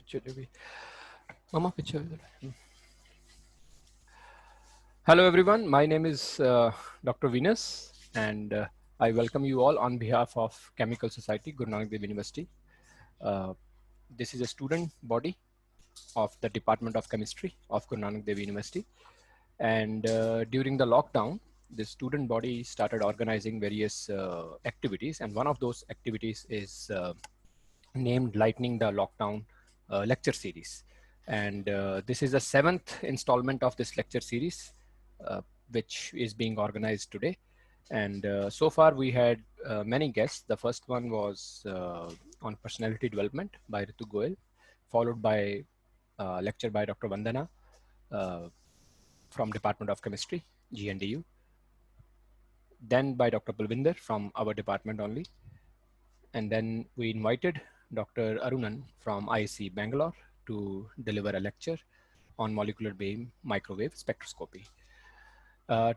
picture भी mama picture Hello everyone, my name is Dr. Venus and I welcome you all on behalf of Chemical Society, Guru Nanak Dev University. This is a student body of the Department of Chemistry of Guru Nanak Dev University, and during the lockdown the student body started organizing various activities, and one of those activities is named Lightning the Lockdown lecture series. And this is the seventh installment of this lecture series, which is being organized today. And so far we had many guests. The first one was on personality development by Ritu Goel, followed by lecture by Dr. Vandana uh, from Department of Chemistry, GNDU. Then by Dr. Pulvinder from our department only. And then we invited Dr. Arunan from IIC Bangalore to deliver a lecture on molecular beam microwave spectroscopy.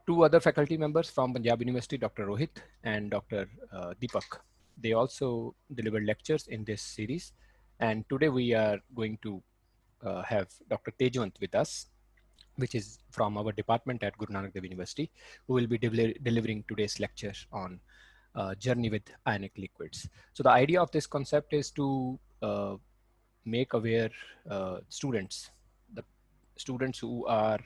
Two other faculty members from Punjab University, Dr. Rohit and Dr. Deepak, they also delivered lectures in this series. And today we are going to have Dr. Tejwant with us, which is from our department at Guru Nanak Dev University, who will be delivering today's lecture on journey with ionic liquids. So the idea of this concept is to make aware students, the students who are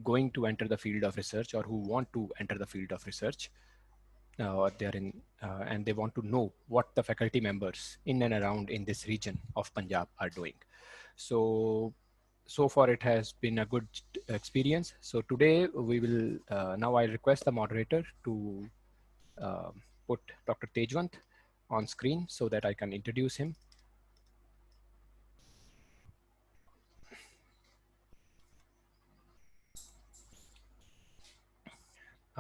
going to enter the field of research or who want to enter the field of research, they're in and they want to know what the faculty members in and around in this region of Punjab are doing. So far it has been a good experience. So today we will now I request the moderator to put Dr. Tejwant on screen so that I can introduce him.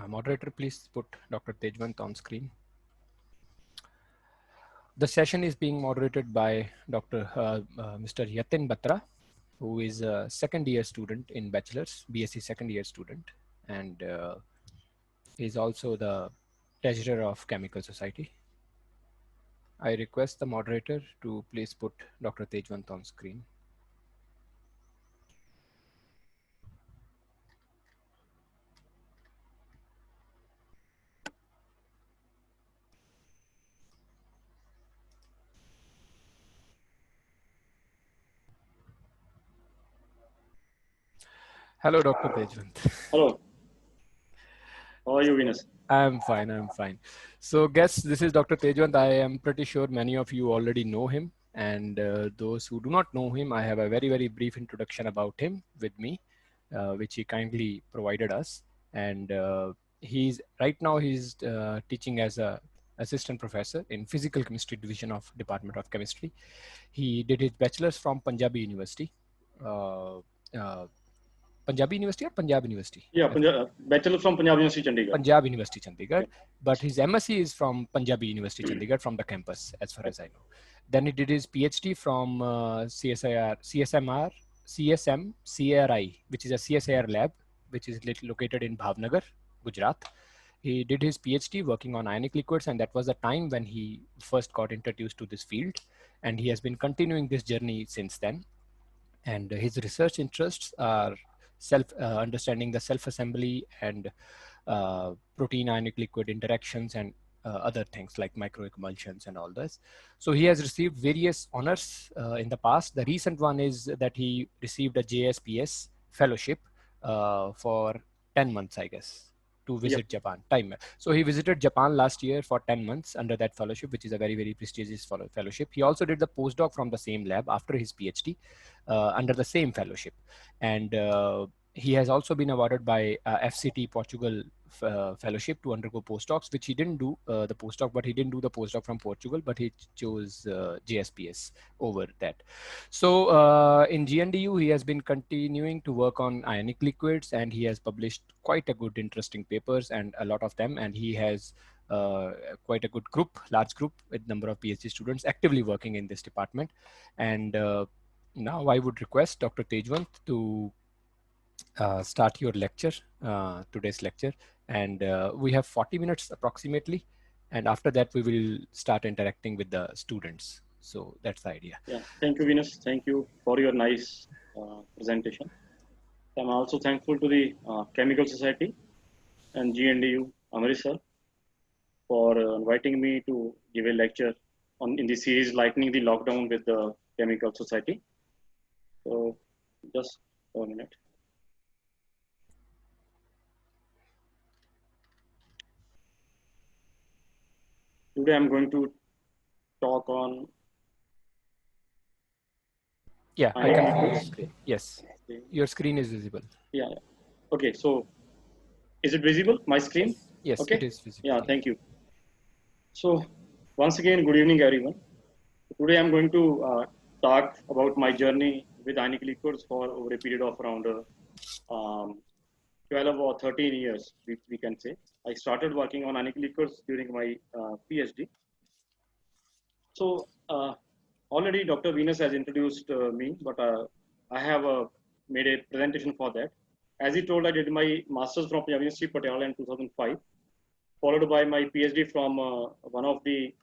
Moderator, please put Dr. Tejwant on screen. The session is being moderated by Mr. Yatin Batra, who is a second year student in bachelor's, BSc second year student, and is also the treasurer of Chemical Society. I request the moderator to please put Dr. Tejwant on screen. Hello, Dr. Tejwant. Hello. How are you, Venus? I'm fine. I'm fine. So, guests, this is Dr. Tejwant. I am pretty sure many of you already know him. And those who do not know him, I have a very, very brief introduction about him with me, which he kindly provided us. And he's right now he's teaching as a assistant professor in physical chemistry division of Department of Chemistry. He did his bachelor's from Punjabi University. Punjabi University or Punjab University? Yeah, Bachelor from Punjab University, Chandigarh. Punjab University, Chandigarh. Yeah. But his MSc is from Punjabi University, Chandigarh, from the campus, as far as I know. Then he did his PhD from CSM, CRI, which is a CSIR lab, which is located in Bhavnagar, Gujarat. He did his PhD working on ionic liquids, and that was the time when he first got introduced to this field. And he has been continuing this journey since then. And his research interests are understanding the self-assembly and protein ionic liquid interactions and other things like microemulsions and all this. So he has received various honors in the past. The recent one is that he received a JSPS fellowship for 10 months, I guess, to visit Japan. So he visited Japan last year for 10 months under that fellowship, which is a very, very prestigious fellowship. He also did the postdoc from the same lab after his PhD under the same fellowship. And he has also been awarded by FCT Portugal fellowship to undergo postdocs, which he didn't do the postdoc, but he didn't do the postdoc from Portugal, but he chose JSPS over that. So in GNDU, he has been continuing to work on ionic liquids, and he has published quite a good interesting papers, and a lot of them, and he has quite a good group, large group with number of PhD students actively working in this department. And now I would request Dr. Tejwant to start your lecture, today's lecture. And we have 40 minutes approximately. And after that, we will start interacting with the students. So that's the idea. Yeah, thank you, Venus. Thank you for your nice presentation. I'm also thankful to the Chemical Society and GNDU Amritsar for inviting me to give a lecture on in the series Lightening the Lockdown with the Chemical Society. So, just a minute. Today, I'm going to talk on. Yeah, I can see your screen. Yes, Okay. your screen is visible. Yeah. Okay. So, is it visible? My screen? Yes, it Okay. is visible. Yeah. Thank you. So, once again, good evening, everyone. Today, I'm going to talk about my journey with ionic liquids for over a period of around 12 or 13 years, we can say. I started working on ionic liquids during my PhD. So, already Dr. Venus has introduced me, but I have made a presentation for that. As he told, I did my master's from Punjab University, Patiala in 2005, followed by my PhD from one of the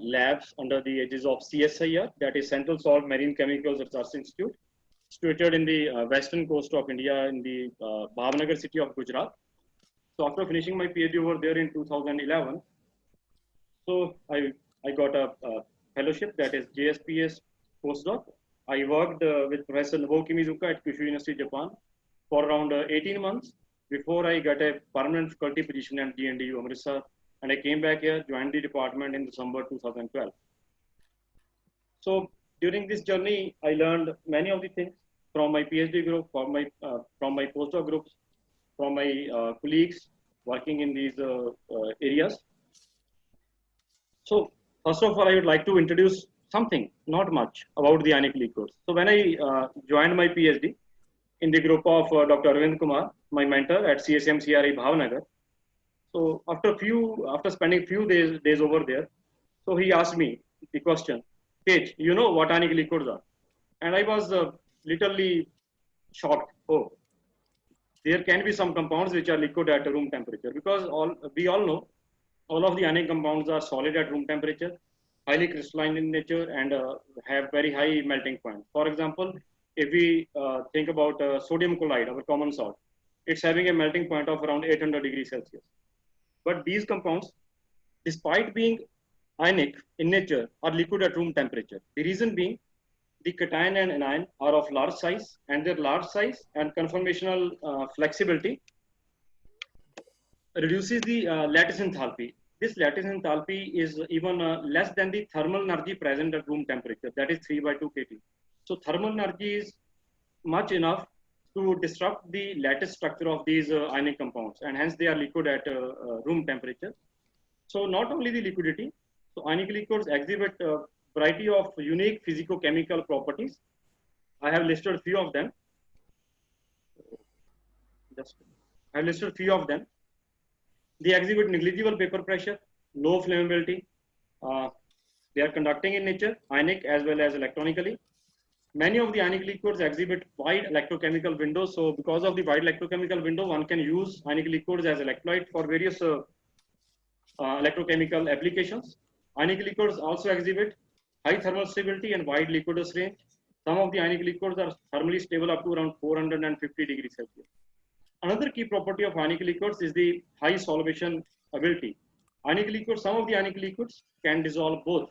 labs under the aegis of CSIR, that is Central Salt Marine Chemicals Research Institute, situated in the western coast of India in the Bhavnagar city of Gujarat. So after finishing my PhD over there in 2011, so I got a fellowship, that is JSPS postdoc. I worked with Professor Nobuo Kimizuka at Kyushu University, Japan, for around 18 months before I got a permanent faculty position at GNDU Amritsar, and I came back here, joined the department in December 2012. So during this journey, I learned many of the things from my PhD group, from my postdoc groups, from my colleagues working in these areas. So first of all, I would like to introduce something, not much, about the ionic liquids. So when I joined my PhD in the group of Dr. Arvind Kumar, my mentor at CSM CRE Bhavnagar. So after spending few days over there, so he asked me the question, Tej, you know what ionic liquids are? And I was literally shocked. Oh, there can be some compounds which are liquid at room temperature, because we all know all of the ionic compounds are solid at room temperature, highly crystalline in nature, and have very high melting point. For example, if we think about sodium chloride, our common salt, it's having a melting point of around 800 degrees Celsius. But these compounds, despite being ionic in nature, are liquid at room temperature. The reason being, the cation and anion are of large size, and their large size and conformational flexibility reduces the lattice enthalpy. This lattice enthalpy is even less than the thermal energy present at room temperature, that is 3 by 2 kT. So thermal energy is much enough to disrupt the lattice structure of these ionic compounds, and hence they are liquid at room temperature. So not only the liquidity, so ionic liquids exhibit a variety of unique physicochemical properties. I have listed a few of them. I have listed a few of them. They exhibit negligible vapor pressure, low flammability. Uh, they are conducting in nature, ionic as well as electronically. Many of the ionic liquids exhibit wide electrochemical windows. So because of the wide electrochemical window, one can use ionic liquids as electrolyte for various electrochemical applications. Ionic liquids also exhibit high thermal stability and wide liquidous range. Some of the ionic liquids are thermally stable up to around 450 degrees Celsius. Another key property of ionic liquids is the high solution ability. Ionic liquids, some of the ionic liquids can dissolve both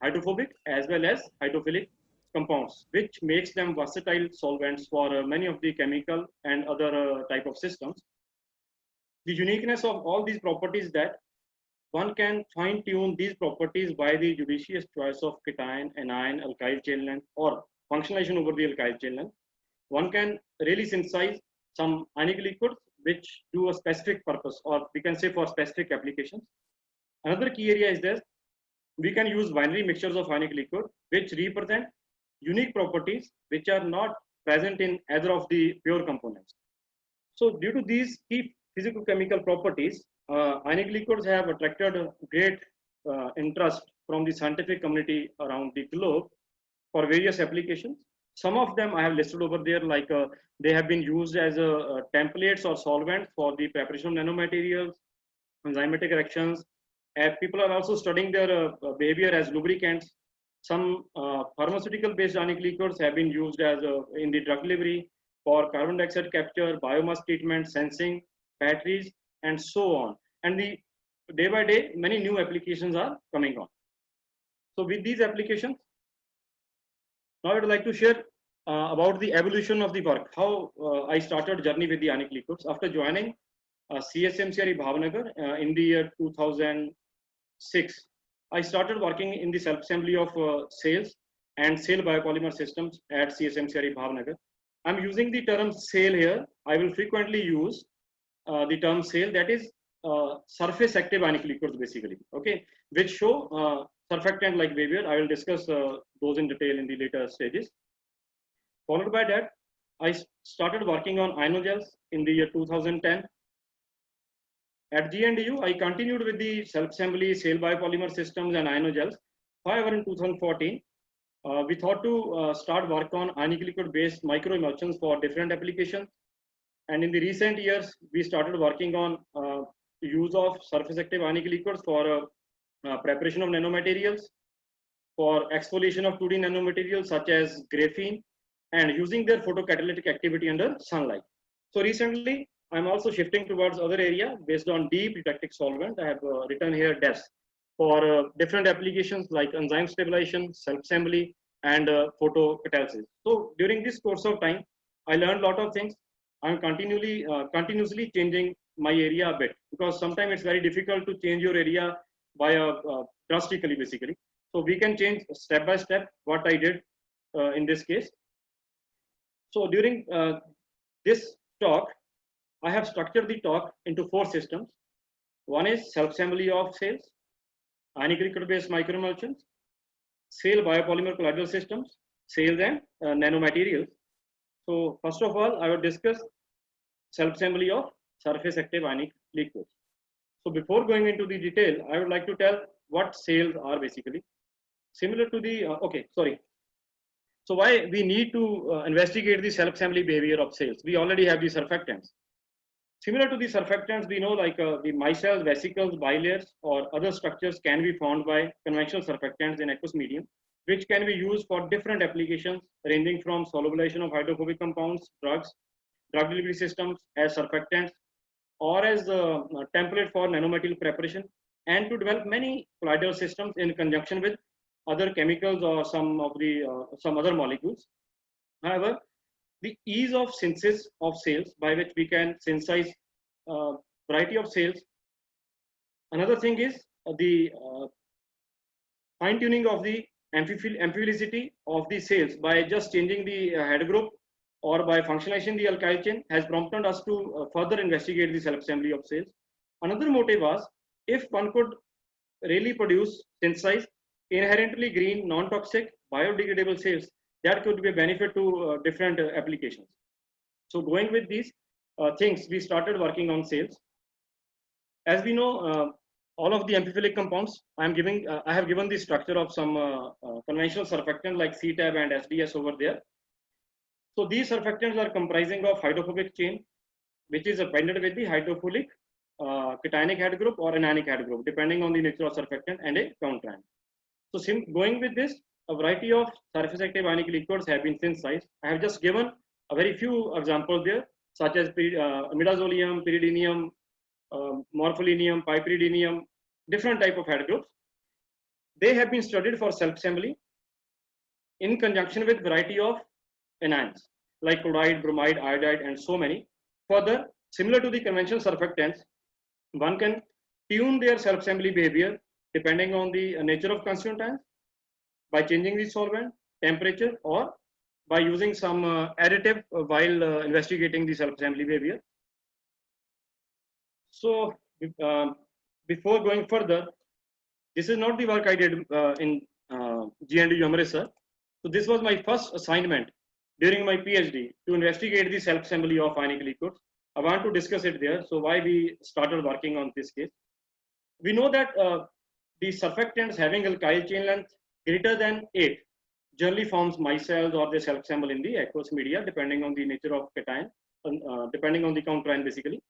hydrophobic as well as hydrophilic compounds, which makes them versatile solvents for many of the chemical and other type of systems. The uniqueness of all these properties that one can fine tune these properties by the judicious choice of cation, anion, alkyl chain length, or functionalization over the alkyl chain length. One can really synthesize some ionic liquids which do a specific purpose, or we can say for specific applications. Another key area is that we can use binary mixtures of ionic liquid which represent unique properties which are not present in either of the pure components. So due to these key physicochemical properties, ionic liquids have attracted great interest from the scientific community around the globe for various applications. Some of them I have listed over there, like they have been used as templates or solvents for the preparation of nanomaterials, enzymatic reactions. People are also studying their behavior as lubricants. Some pharmaceutical-based ionic liquors have been used as in the drug delivery for carbon dioxide capture, biomass treatment, sensing, batteries, and so on. And the day by day, many new applications are coming on. So with these applications, now I would like to share about the evolution of the work, how I started journey with the ionic liquids. After joining CSMCRE Bhavnagar in the year 2006, I started working in the self-assembly of sales and sale biopolymer systems at CSMCRE Bhavnagar. I'm using the term sale here. I will frequently use the term sale, that is surface active ionic liquids basically, okay, which show surfactant like behavior. I will discuss those in detail in the later stages. Followed by that, I started working on ionogels in the year 2010. At GNDU, I continued with the self-assembly, sale biopolymer systems and ionogels. However, in 2014, we thought to start work on ionic liquid based microemulsions for different applications. And in the recent years, we started working on use of surface active ionic liquids for preparation of nanomaterials, for exfoliation of 2D nanomaterials such as graphene, and using their photocatalytic activity under sunlight. So recently, I'm also shifting towards other area based on deep eutectic solvent. I have written here DES for different applications like enzyme stabilization, self-assembly, and photocatalysis. So during this course of time, I learned a lot of things. I'm continuously changing my area a bit, because sometimes it's very difficult to change your area by drastically basically. So we can change step by step what I did in this case. So during this talk, I have structured the talk into 4 systems. One is self-assembly of sales, ionic liquid-based microemulsions, sale biopolymer colloidal systems, sales and nanomaterials. So first of all, I will discuss self-assembly of surface active ionic liquids. So before going into the detail, I would like to tell what sales are basically. Similar to the, So why we need to investigate the self-assembly behavior of sales? We already have the surfactants. Similar to the surfactants, we know like the micelles, vesicles, bilayers, or other structures can be formed by conventional surfactants in aqueous medium, which can be used for different applications ranging from solubilization of hydrophobic compounds, drugs, drug delivery systems as surfactants, or as a template for nanomaterial preparation, and to develop many colloidal systems in conjunction with other chemicals or some other molecules. However, the ease of synthesis of sales by which we can synthesize variety of sales. Another thing is the fine tuning of the amphilicity of the sales by just changing the head group or by functionalizing the alkyl chain has prompted us to further investigate the self-assembly of sales. Another motive was if one could really produce, synthesize inherently green, non-toxic, biodegradable sales, that could be a benefit to different applications. So going with these things, we started working on sales. As we know, all of the amphiphilic compounds, I have given the structure of some conventional surfactant like CTAB and SDS over there. So these surfactants are comprising of hydrophobic chain, which is appended with the hydrophilic cationic head group or anionic head group, depending on the nature of surfactant and a counterand. So going with this, a variety of surface active ionic liquids have been synthesized. I have just given a very few examples there, such as imidazolium, pyridinium, morpholinium, piperidinium, different type of head groups. They have been studied for self-assembly in conjunction with variety of anions like chloride, bromide, iodide, and so many. Further, similar to the conventional surfactants, one can tune their self-assembly behavior depending on the nature of constituent ions by changing the solvent, temperature, or by using some additive while investigating the self-assembly behavior. So before going further, this is not the work I did in GNDU Amritsar. So this was my first assignment during my PhD to investigate the self-assembly of ionic liquids. I want to discuss it there. So why we started working on this case. We know that the surfactants having alkyl chain length greater than 8 generally forms micelles or they self-assemble in the aqueous media depending on the nature of cation, depending on the counterand basically.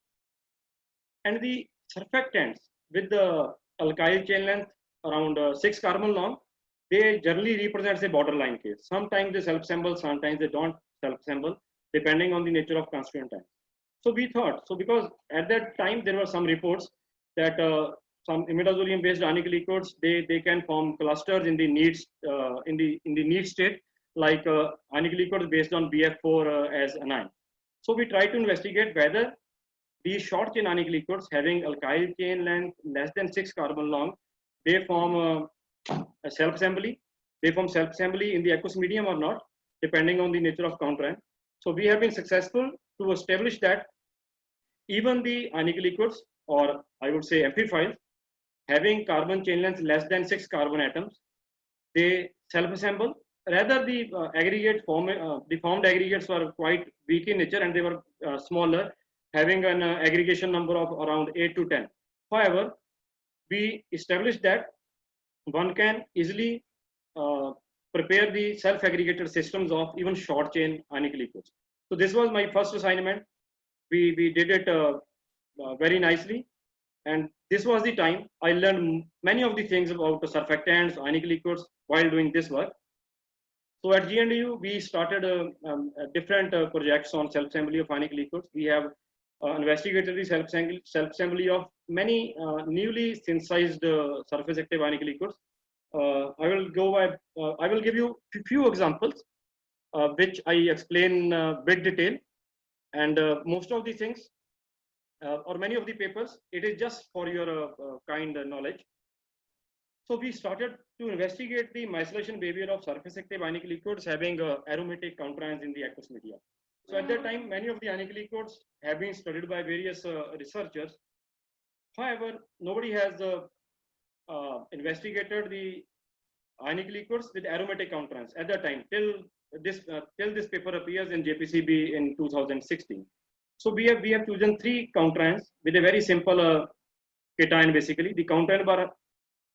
And the surfactants with the alkyl chain length around 6 carbon long they generally represent a borderline case. Sometimes they self-assemble, sometimes they don't self-assemble, depending on the nature of constituent time. So we thought, so because at that time there were some reports that some imidazolium-based ionic liquids they can form clusters in the needs in the need state, like ionic liquids based on BF4 as anion. So we try to investigate whether these short chain ionic liquids having alkyl chain length less than 6 carbon long, they form a self-assembly. They form self-assembly in the aqueous medium or not, depending on the nature of counterant. So we have been successful to establish that even the ionic liquids, or I would say amphiphiles, having carbon chain length less than 6 carbon atoms, they self-assemble. Rather, the the formed aggregates were quite weak in nature and they were smaller, having an aggregation number of around 8 to 10. However, we established that one can easily uh, prepare the self-aggregated systems of even short chain ionic liquids. So this was my first assignment. We did it very nicely. And this was the time I learned many of the things about the surfactants, ionic liquids while doing this work. So at GNDU, we started different projects on self-assembly of ionic liquids. We have investigated the self-assembly of many newly synthesized surface active ionic liquids. I will give you a few examples, which I explain bit detail, and most of the things or many of the papers, it is just for your kind knowledge. So we started to investigate the micellation behavior of surface active ionic liquids having aromatic counterions in the aqueous media. So at that time, many of the ionic liquids have been studied by various researchers. However, nobody has investigated the ionic liquids with aromatic counterions at that time till this paper appears in JPCB in 2016. So we have chosen 3 counterions with a very simple cation basically. The counterant were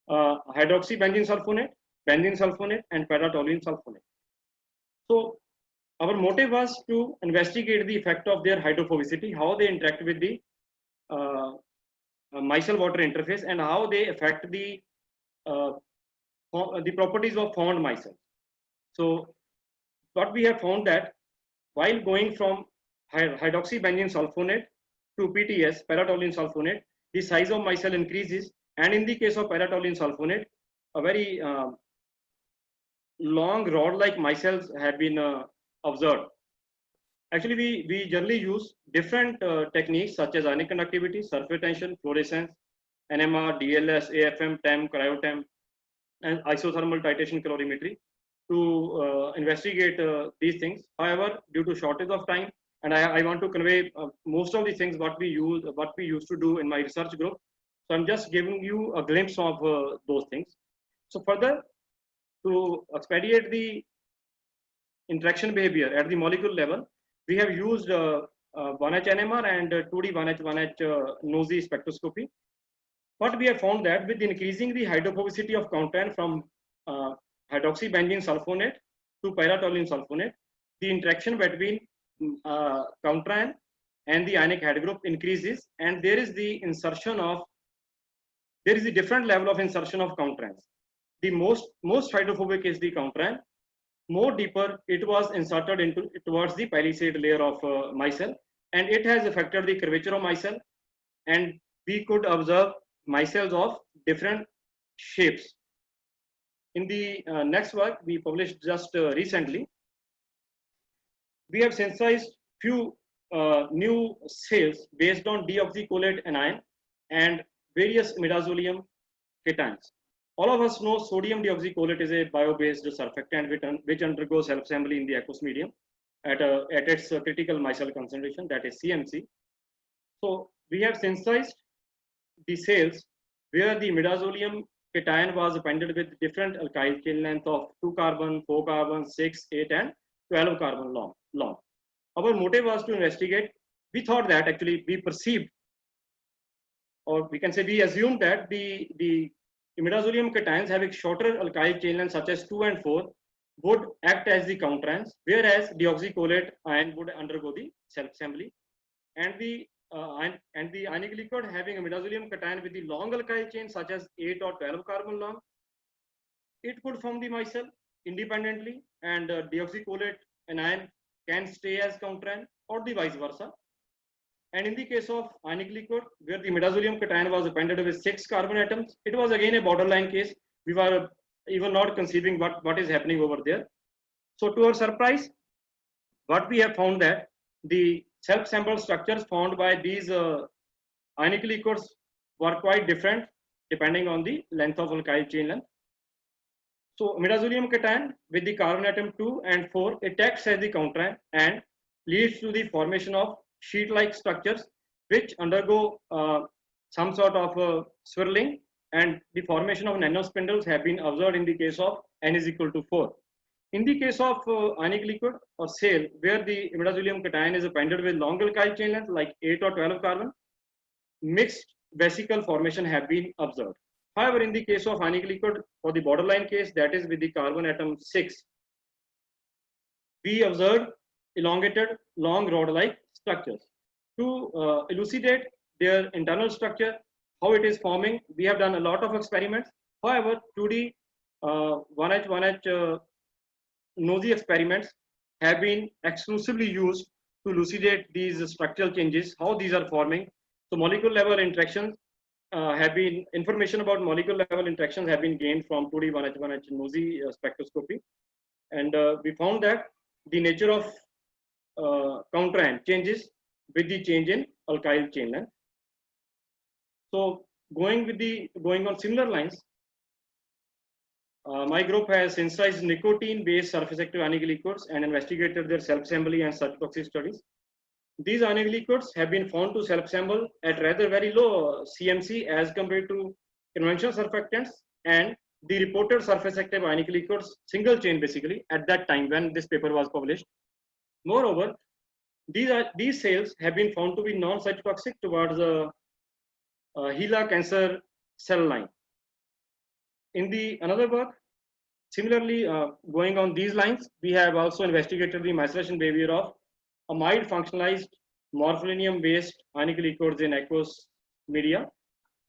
hydroxybenzene sulfonate, benzene sulfonate, and paratoluene sulfonate. So our motive was to investigate the effect of their hydrophobicity, how they interact with the micelle water interface, and how they affect the properties of formed micelle. So what we have found that while going from hydroxybenzene sulfonate to PTS, paratoluene sulfonate, the size of micelle increases, and in the case of paratoluene sulfonate, a very long rod-like micelles have been observed. Actually, we generally use different techniques such as ionic conductivity, surface tension, fluorescence, NMR, DLS, AFM, TEM, cryo-TEM, and isothermal titration calorimetry to investigate these things. However, due to shortage of time, and I want to convey most of the things what we used to do in my research group. So I'm just giving you a glimpse of those things. So further, to expedite the interaction behavior at the molecule level, we have used 1H NMR and 2D 1H NOESY spectroscopy. What we have found that with increasing the hydrophobicity of counterant from hydroxybenzene sulfonate to paratoluene sulfonate, the interaction between counterant and the ionic head group increases, and there is the different level of insertion of counterants. The most hydrophobic is the counterant. More deeper, it was inserted into towards the palisade layer of micelle, and it has affected the curvature of micelle, and we could observe micelles of different shapes. In the next work we published just recently, we have synthesized few new sales based on deoxycholate anion and various imidazolium cations. All of us know sodium deoxycholate is a bio-based surfactant which undergoes self-assembly in the aqueous medium at its critical micelle concentration, that is CMC. So we have synthesized the sales where the imidazolium cation was appended with different alkyl chain length of 2 carbon, 4 carbon, 6, 8, and 12 carbon long. Our motive was to investigate. We thought that actually we perceived, or we can say we assumed that the imidazolium cations having shorter alkyl chain length such as 2 and 4 would act as the counterants, whereas deoxycholate ion would undergo the self-assembly, and the ionic liquid having imidazolium cation with the long alkyl chain such as 8 or 12 carbon long, it could form the micelle independently, and deoxycholate anion can stay as counteranion, or the vice versa. And in the case of ionic liquid, where the imidazolium cation was appended with 6 carbon atoms, it was again a borderline case. We were even not conceiving what is happening over there. So to our surprise, what we have found that the self-assembled structures found by these ionic liquids were quite different depending on the length of alkyl chain length. So imidazolium cation with the carbon atom 2 and 4, it acts as the counterant and leads to the formation of sheet-like structures which undergo some sort of swirling, and the formation of nanospindles have been observed in the case of n is equal to 4. In the case of ionic liquid or shale, where the imidazolium cation is appended with long alkyl chain length like 8 or 12 carbon, mixed vesicle formation have been observed. However, in the case of ionic liquid, for the borderline case, that is with the carbon atom 6, we observed elongated long rod-like structures. To elucidate their internal structure, how it is forming, we have done a lot of experiments. However, 2D 1H 1H NOESY experiments have been exclusively used to elucidate these structural changes, how these are forming. So molecule level interactions have been, information about molecule level interactions have been gained from 2D 1H 1H NOESY spectroscopy. And we found that the nature of counterant changes with the change in alkyl chain length. So going on similar lines, my group has synthesized nicotine-based surface-active ionic liquids and investigated their self-assembly and cytotoxic studies. These ionic liquids have been found to self-assemble at rather very low CMC as compared to conventional surfactants, and the reported surface-active ionic liquids, single chain basically, at that time when this paper was published. Moreover, these cells have been found to be non-cytotoxic towards the HeLa cancer cell line. In the another work, similarly going on these lines, we have also investigated the micellation behavior of amide functionalized morpholinium-based ionic liquids in aqueous media,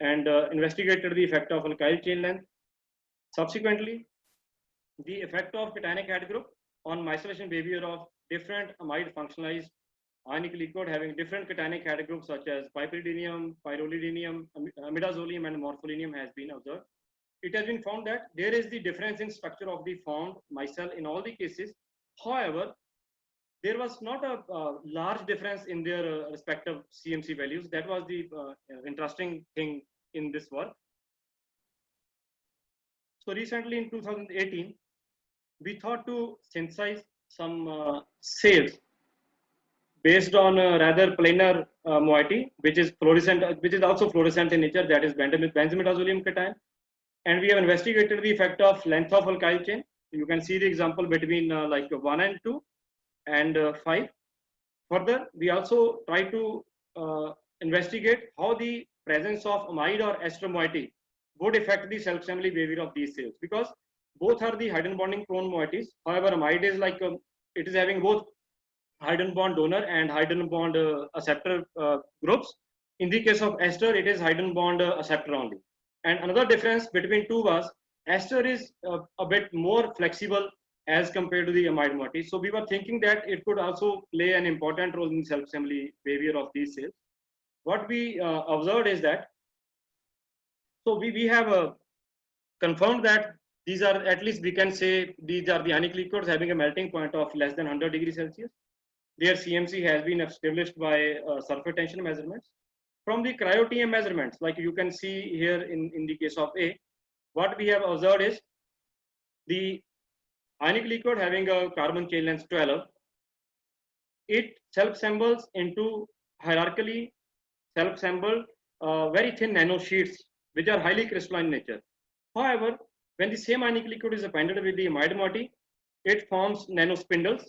and investigated the effect of alkyl chain length. Subsequently, the effect of cationic head group on micellation behavior of different amide functionalized ionic liquid having different cationic head groups such as piperidinium, pyrrolidinium, imidazolium, and morpholinium has been observed. It has been found that there is the difference in structure of the formed micelle in all the cases. However, there was not a large difference in their respective CMC values. That was the interesting thing in this work. So recently in 2018, we thought to synthesize some sales based on a rather planar moiety, which is fluorescent, which is also fluorescent in nature, that is benzimidazolium cation. And we have investigated the effect of length of alkyl chain. You can see the example between like 1 and 2 and 5. Further, we also try to investigate how the presence of amide or ester moiety would affect the self-assembly behavior of these cells, because both are the hydrogen bonding prone moieties. However, amide is like it is having both hydrogen bond donor and hydrogen bond acceptor groups. In the case of ester, it is hydrogen bond acceptor only. And another difference between two was ester is a bit more flexible as compared to the amide moiety. So we were thinking that it could also play an important role in self-assembly behavior of these cells. What we observed is that, so we have confirmed that these are, at least we can say, these are the ionic liquids having a melting point of less than 100 degrees Celsius. Their CMC has been established by surface tension measurements. From the cryo-TM measurements, like you can see here in the case of A, what we have observed is the ionic liquid having a carbon chain length 12, it self-assembles into hierarchically self-assembled very thin nanosheets, which are highly crystalline in nature. However, when the same ionic liquid is appended with the amide moiety, it forms nanospindles.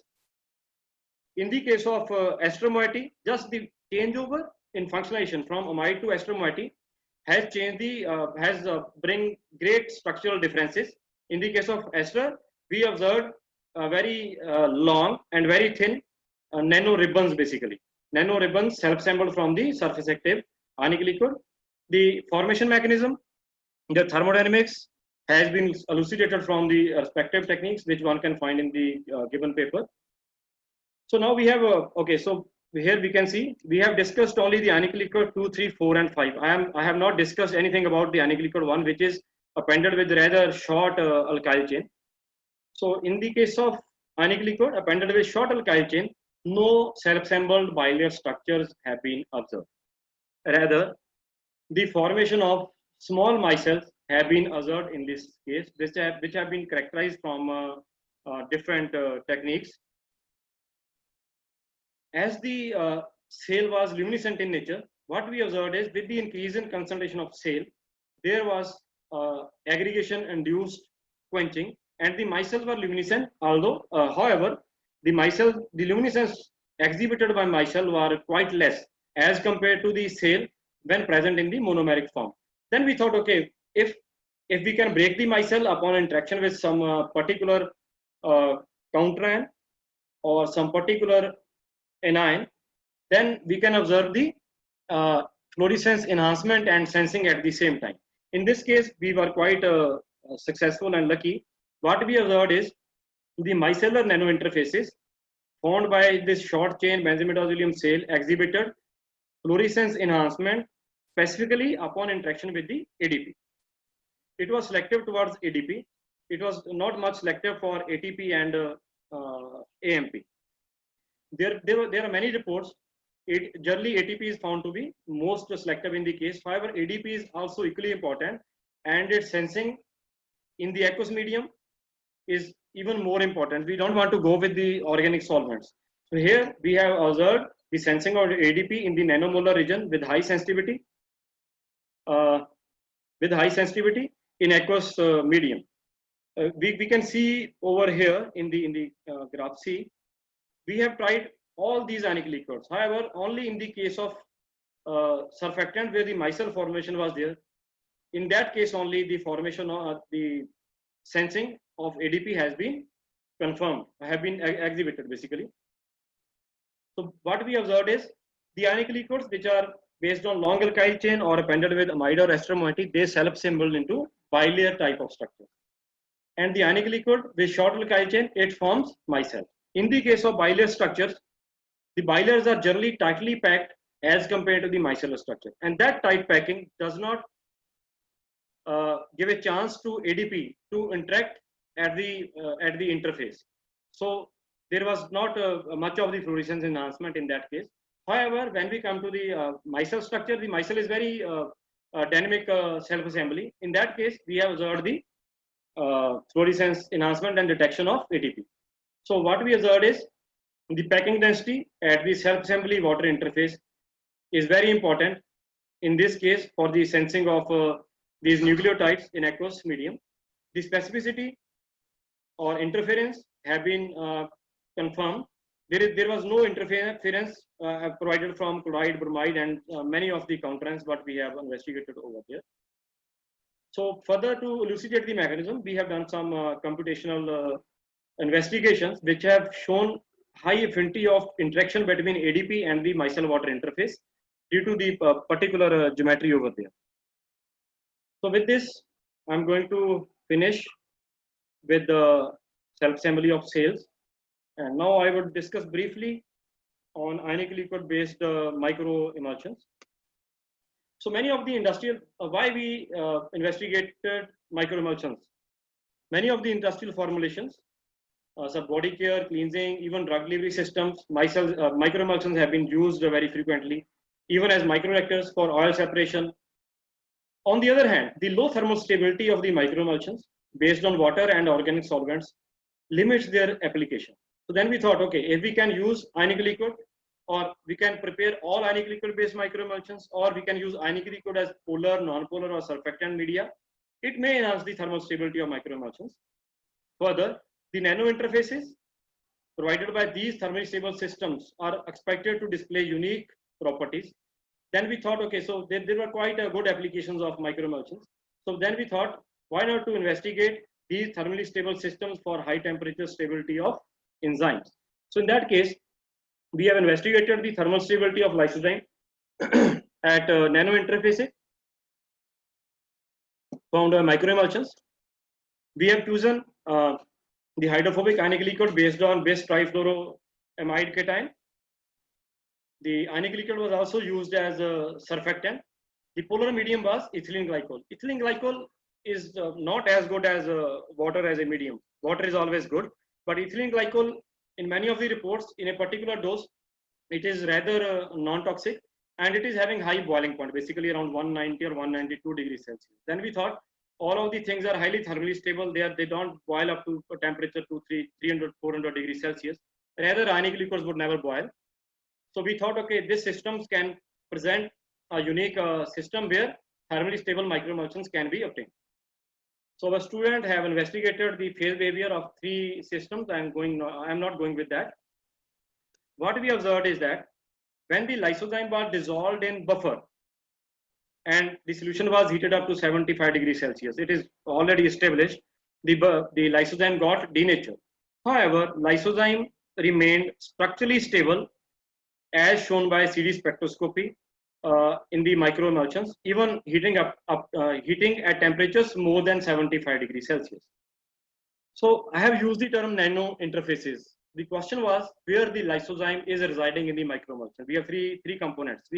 In the case of ester moiety, just the changeover in functionation from amide to ester moiety has changed the bring great structural differences. In the case of ester, we observed very long and very thin nano ribbons, basically nano ribbons self-assembled from the surface active ionic liquid. The formation mechanism, the thermodynamics, has been elucidated from the respective techniques, which one can find in the given paper. So now we have, okay, so here we can see, we have discussed only the ionic liquid 2, 3, 4 and 5. I have not discussed anything about the ionic liquid 1, which is appended with rather short alkyl chain. So in the case of ionic liquid appended with short alkyl chain, no self-assembled bilayer structures have been observed. Rather, the formation of small micelles have been observed in this case, which have been characterized from different techniques. As the cell was luminescent in nature, what we observed is with the increase in concentration of cell, there was aggregation-induced quenching, and the micelles were luminescent. Although, however, the luminescence exhibited by micelle were quite less as compared to the cell when present in the monomeric form. Then we thought, okay, if we can break the micelle upon interaction with some particular counteranion or some particular anion, then we can observe the fluorescence enhancement and sensing at the same time. In this case, we were quite successful and lucky. What we observed is the micellar nanointerfaces formed by this short chain benzimidazolium cell exhibited fluorescence enhancement specifically upon interaction with the ADP. It was selective towards ADP. It was not much selective for ATP and AMP. There are many reports. Generally, ATP is found to be most selective in the case. However, ADP is also equally important, and its sensing in the aqueous medium is even more important. We don't want to go with the organic solvents. So here we have observed the sensing of ADP in the nanomolar region with high sensitivity, in aqueous medium. We can see over here in the graph C, we have tried all these ionic liquids. However, only in the case of surfactant where the micelle formation was there, in that case only the formation of the sensing of ADP has been confirmed, have been exhibited basically. So what we observed is the ionic liquids which are based on long alkyl chain or appended with amide or ester moiety, they self-assemble into bilayer type of structure. And the ionic liquid with short alkyl chain, it forms micelle. In the case of bilayer structures, the bilayers are generally tightly packed as compared to the micellar structure, and that tight packing does not give a chance to ADP to interact at the interface. So there was not much of the fluorescence enhancement in that case. However, when we come to the micelle structure, the micelle is very dynamic self-assembly. In that case, we have observed the fluorescence enhancement and detection of ATP. So what we observed is the packing density at the self-assembly water interface is very important in this case for the sensing of these nucleotides in aqueous medium. The specificity or interference have been confirmed. There was no interference provided from chloride, bromide, and many of the counterants what we have investigated over there. So further to elucidate the mechanism, we have done some computational investigations which have shown high affinity of interaction between ADP and the micelle water interface due to the particular geometry over there. So with this, I'm going to finish with the self-assembly of cells. And now I would discuss briefly on ionic liquid based micro emulsions. So many of the industrial, why we investigated micro emulsions. Many of the industrial formulations, body care, cleansing, even drug delivery systems, micro emulsions have been used very frequently, even as microreactors for oil separation. On the other hand, the low thermal stability of the micro emulsions based on water and organic solvents limits their application. So then we thought, okay, if we can use ionic liquid, or we can prepare all ionic liquid based micro emulsions, or we can use ionic liquid as polar, non-polar, or surfactant media, it may enhance the thermal stability of micro emulsions. Further, the nano interfaces provided by these thermally stable systems are expected to display unique properties. Then we thought, okay, so there were quite good applications of micro emulsions. So then we thought, why not to investigate these thermally stable systems for high temperature stability of enzymes. So in that case, we have investigated the thermal stability of lysozyme at nano interfaces found microemulsions. We have chosen the hydrophobic ionic liquid based on bis trifluoroamide cation. The ionic liquid was also used as a surfactant. The polar medium was ethylene glycol. Ethylene glycol is not as good as water as a medium. Water is always good, but ethylene glycol, in many of the reports, in a particular dose, it is rather non-toxic, and it is having high boiling point, basically around 190 or 192 degrees Celsius. Then we thought all of the things are highly thermally stable. They don't boil up to a temperature to 300, 400 degrees Celsius. Rather, ionic liquids would never boil. So we thought, okay, this systems can present a unique system where thermally stable microemulsions can be obtained. So our students have investigated the phase behavior of three systems. I'm not going with that. What we observed is that when the lysozyme was dissolved in buffer and the solution was heated up to 75 degrees Celsius, it is already established the lysozyme got denatured. However, lysozyme remained structurally stable as shown by CD spectroscopy in the microemulsions, even heating heating at temperatures more than 75 degrees Celsius. So I have used the term nano interfaces. The question was where the lysozyme is residing in the microemulsion. We have three components.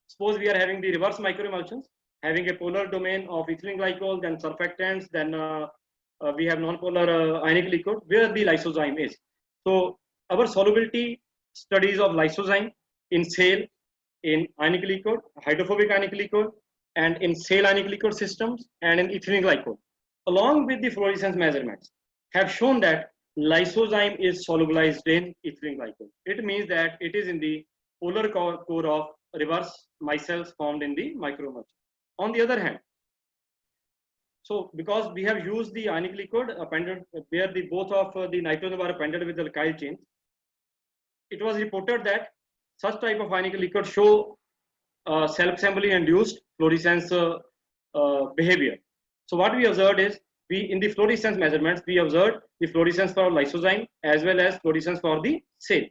Suppose we are having the reverse microemulsions, having a polar domain of ethylene glycol, then surfactants, then we have non-polar ionic liquid, where the lysozyme is. So our solubility studies of lysozyme in SALE, in ionic liquid, hydrophobic ionic liquid, and in SALE ionic liquid systems, and in ethylene glycol, along with the fluorescence measurements, have shown that lysozyme is solubilized in ethylene glycol. It means that it is in the polar core of reverse micelles formed in the microemulsion. On the other hand, so because we have used the ionic liquid appended where the both of the nitrogen were appended with the alkyl chains, it was reported that such type of ionic liquid show self-assembly induced fluorescence behavior. So what we observed is in the fluorescence measurements, we observed the fluorescence for lysozyme as well as fluorescence for the SALE.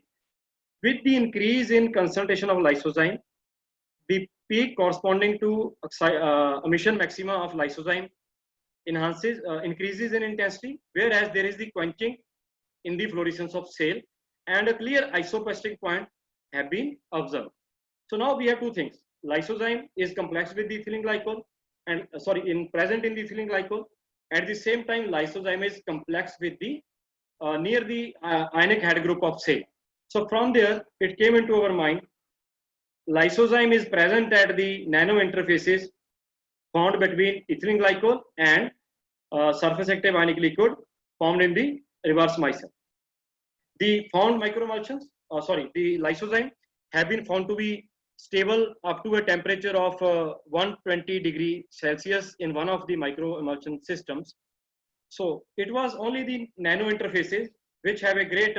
With the increase in concentration of lysozyme, the peak corresponding to emission maxima of lysozyme increases in intensity, whereas there is the quenching in the fluorescence of SALE, and a clear isoplastic point have been observed. So now we have two things. Lysozyme is complex with the ethylene glycol, and present in the ethylene glycol. At the same time, lysozyme is complex with the near the ionic head group of SALE. So from there, it came into our mind, lysozyme is present at the nano interfaces found between ethylene glycol and surface active ionic liquid formed in the reverse micelle. The found microemulsions, the lysozyme have been found to be stable up to a temperature of 120 degrees Celsius in one of the microemulsion systems. So it was only the nano interfaces which have a great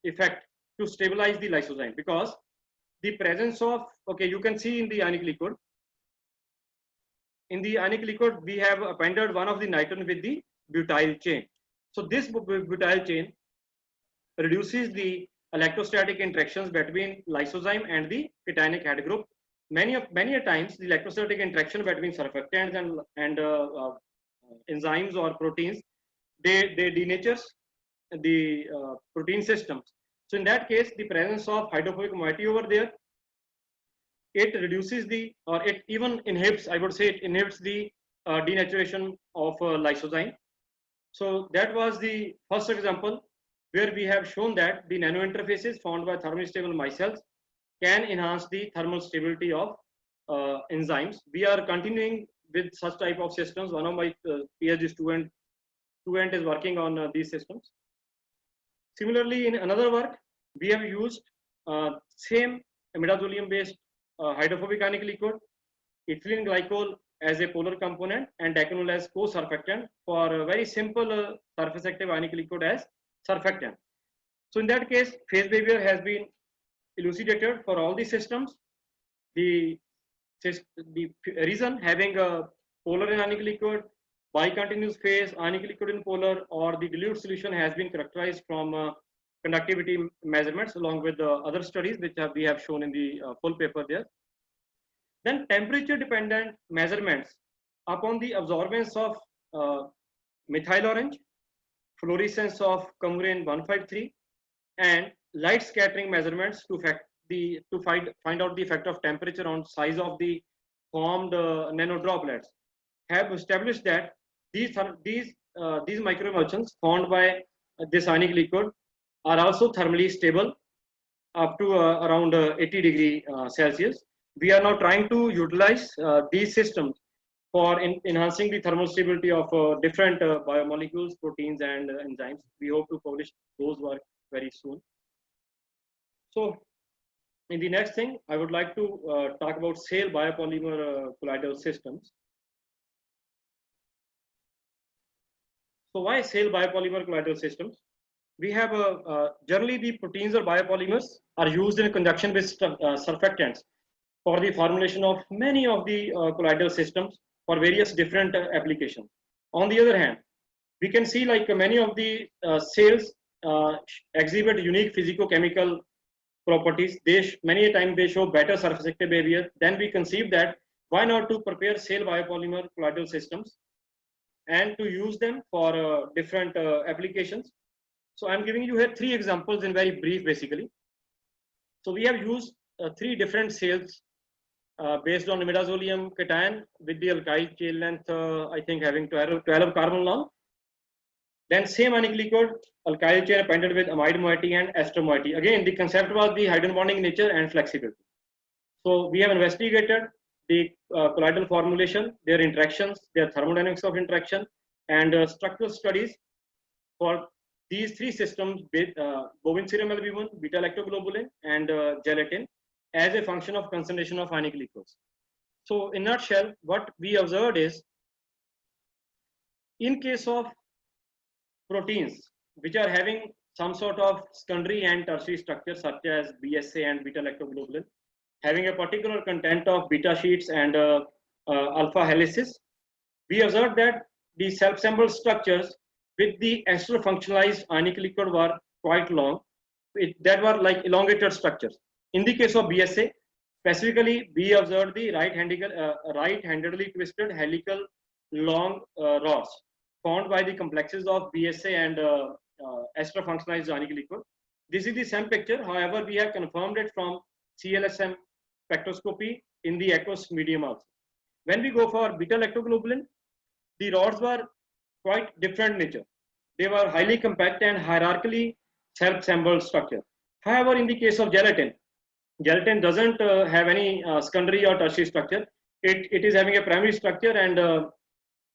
effect to stabilize the lysozyme, because the presence of, you can see in the ionic liquid. In the ionic liquid, we have appended one of the nitrogen with the butyl chain. So this butyl chain reduces the electrostatic interactions between lysozyme and the cationic head group. Many a times, the electrostatic interaction between surfactants and enzymes or proteins, they denatures the protein systems. So in that case, the presence of hydrophobic moiety over there, it reduces or it even inhibits, I would say, it inhibits the denaturation of lysozyme. So that was the first example where we have shown that the nano interfaces found by thermally stable micelles can enhance the thermal stability of enzymes. We are continuing with such type of systems. One of my PhD student is working on these systems. Similarly, in another work, we have used same imidazolium based hydrophobic ionic liquid, ethylene glycol as a polar component, and decanol as co-surfactant for a very simple surface active ionic liquid as surfactant. So in that case, phase behavior has been elucidated for all the systems. The reason having a polar ionic liquid, bicontinuous phase, ionic liquid in polar, or the dilute solution has been characterized from conductivity measurements along with the other studies which we have shown in the full paper there. Then temperature dependent measurements upon the absorbance of methyl orange, fluorescence of coumarin 153, and light scattering measurements to find out the effect of temperature on size of the formed nanodroplets have established that these microemulsions formed by this ionic liquid are also thermally stable up to around 80 degree Celsius. We are now trying to utilize these systems for enhancing the thermal stability of different biomolecules, proteins, and enzymes. We hope to publish those work very soon. So, in the next thing, I would like to talk about SAIL biopolymer colloidal systems. So, why SAIL biopolymer colloidal systems? We have generally the proteins or biopolymers are used in conjunction with surfactants for the formulation of many of the colloidal systems for various different applications. On the other hand, we can see like many of the SAILs exhibit unique physicochemical properties. Many a time they show better surface active behavior. Then we conceive that why not to prepare SAIL biopolymer colloidal systems and to use them for different applications. So I'm giving you here 3 examples in very brief basically. So we have used 3 different SAILs based on imidazolium cation with the alkyl chain length I think having 12 carbon long. Then same ionic liquid alkyl chain appended with amide moiety and ester moiety. Again the concept was the hydrogen bonding nature and flexibility. So we have investigated the colloidal formulation, their interactions, their thermodynamics of interaction, and structural studies for these 3 systems with bovine serum albumin, beta lactoglobulin, and gelatin as a function of concentration of ionic liquids. So in a nutshell, what we observed is in case of proteins which are having some sort of secondary and tertiary structure such as BSA and beta lactoglobulin, having a particular content of beta sheets and alpha helices, we observed that the self-assembled structures with the extra-functionalized ionic liquid were quite long. That were like elongated structures. In the case of BSA, specifically, we observed the right-handedly twisted helical long rods formed by the complexes of BSA and extra-functionalized ionic liquid. This is the same picture. However, we have confirmed it from CLSM spectroscopy in the aqueous medium also. When we go for beta lactoglobulin, the rods were quite different nature. They were highly compact and hierarchically self-assembled structure. However, in the case of gelatin doesn't have any secondary or tertiary structure. It is having a primary structure and